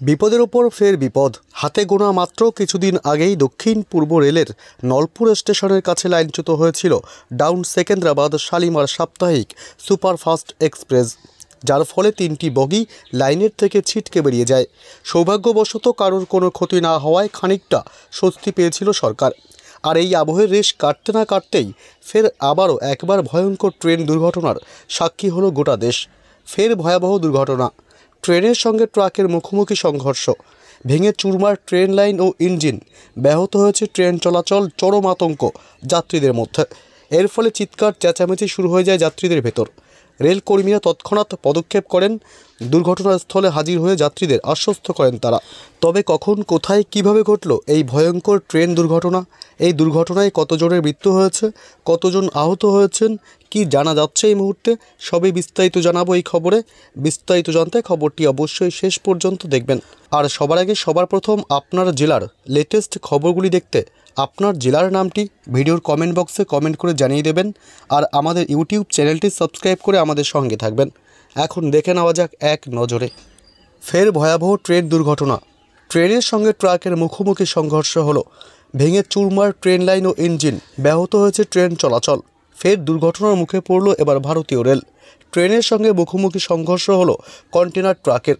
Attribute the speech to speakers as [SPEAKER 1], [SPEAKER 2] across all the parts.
[SPEAKER 1] বিপদের ওপর ফের বিপদ। হাতে গোনা মাত্র কিছুদিন আগেই দক্ষিণ পূর্ব রেলের নলপুর স্টেশনের কাছে লাইনচ্যুত হয়েছিল ডাউন সেকেন্দ্রাবাদ শালিমার সাপ্তাহিক সুপারফাস্ট এক্সপ্রেস, যার ফলে 3টি বগি লাইনের থেকে ছিটকে বেরিয়ে যায়। সৌভাগ্যবশত কারোর কোনো ক্ষতি না হওয়ায় খানিকটা স্বস্তি পেয়েছিল সরকার। আর এই আবহের রেশ কাটতে না কাটতেই ফের আবারও একবার ভয়ঙ্কর ট্রেন দুর্ঘটনার সাক্ষী হলো গোটা দেশ। ফের ভয়াবহ দুর্ঘটনা, ট্রেনের সঙ্গে ট্রাকের মুখোমুখি সংঘর্ষ, ভেঙে চুরমার ট্রেন লাইন ও ইঞ্জিন, ব্যাহত হয়েছে ট্রেন চলাচল, চরম আতঙ্ক যাত্রীদের মধ্যে। এর ফলে চিৎকার চেঁচামেচি শুরু হয়ে যায় যাত্রীদের ভেতর। রেলকর্মীরা তৎক্ষণাৎ পদক্ষেপ করেন, দুর্ঘটনাস্থলে হাজির হয়ে যাত্রীদের আশ্বস্ত করেন তারা। তবে কখন, কোথায়, কিভাবে ঘটল এই ভয়ঙ্কর ট্রেন দুর্ঘটনা? এই দুর্ঘটনায় কতজনের মৃত্যু হয়েছে, কতজন আহত হয়েছেন, কি জানা যাচ্ছে এই মুহূর্তে, সবই বিস্তারিত জানাবো এই খবরে। বিস্তারিত জানতে খবরটি অবশ্যই শেষ পর্যন্ত দেখবেন। আর সবার আগে সবার প্রথম আপনার জেলার লেটেস্ট খবরগুলি দেখতে আপনার জেলার নামটি ভিডিওর কমেন্ট বক্সে কমেন্ট করে জানিয়ে দেবেন। আর আমাদের ইউটিউব চ্যানেলটি সাবস্ক্রাইব করে আমাদের সঙ্গে থাকবেন। এখন দেখে নেওয়া যাক এক নজরে ফের ভয়াবহ ট্রেন দুর্ঘটনা। ট্রেনের সঙ্গে ট্রাকের মুখোমুখি সংঘর্ষ হলো, ভেঙে চুরমার ট্রেন লাইন ও ইঞ্জিন, ব্যাহত হয়েছে ট্রেন চলাচল। ফের দুর্ঘটনার মুখে পড়ল এবার ভারতীয় রেল। ট্রেনের সঙ্গে মুখোমুখি সংঘর্ষ হলো কন্টেনার ট্রাকের।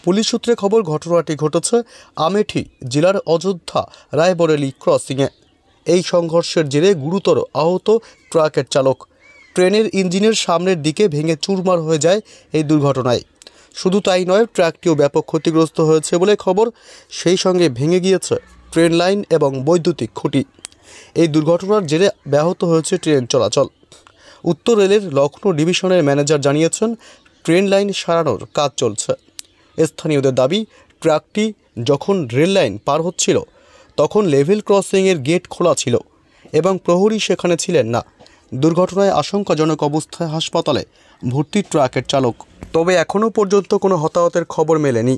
[SPEAKER 1] পুলিশ সূত্রে খবর, ঘটনাটি ঘটেছে আমেঠি জেলার অযোধ্যা রায়বরেলি ক্রসিংয়ে। এই সংঘর্ষের জেরে গুরুতর আহত ট্রাকের চালক। ট্রেনের ইঞ্জিনের সামনের দিকে ভেঙে চুরমার হয়ে যায় এই দুর্ঘটনায়। শুধু তাই নয়, ট্র্যাকটিও ব্যাপক ক্ষতিগ্রস্ত হয়েছে বলে খবর। সেই সঙ্গে ভেঙে গিয়েছে ট্রেন লাইন এবং বৈদ্যুতিক খুঁটি। এই দুর্ঘটনার জেরে ব্যাহত হয়েছে ট্রেন চলাচল। উত্তর রেলের লখনৌ ডিভিশনের ম্যানেজার জানিয়েছেন, ট্রেন লাইন সারানোর কাজ চলছে। স্থানীয়দের দাবি, ট্রাকটি যখন রেল লাইন পার হচ্ছিল তখন লেভেল ক্রসিংয়ের গেট খোলা ছিল এবং প্রহরী সেখানে ছিলেন না। দুর্ঘটনায় আশঙ্কাজনক অবস্থায় হাসপাতালে ভর্তি ট্রাকের চালক। তবে এখনও পর্যন্ত কোনো হতাহতের খবর মেলেনি।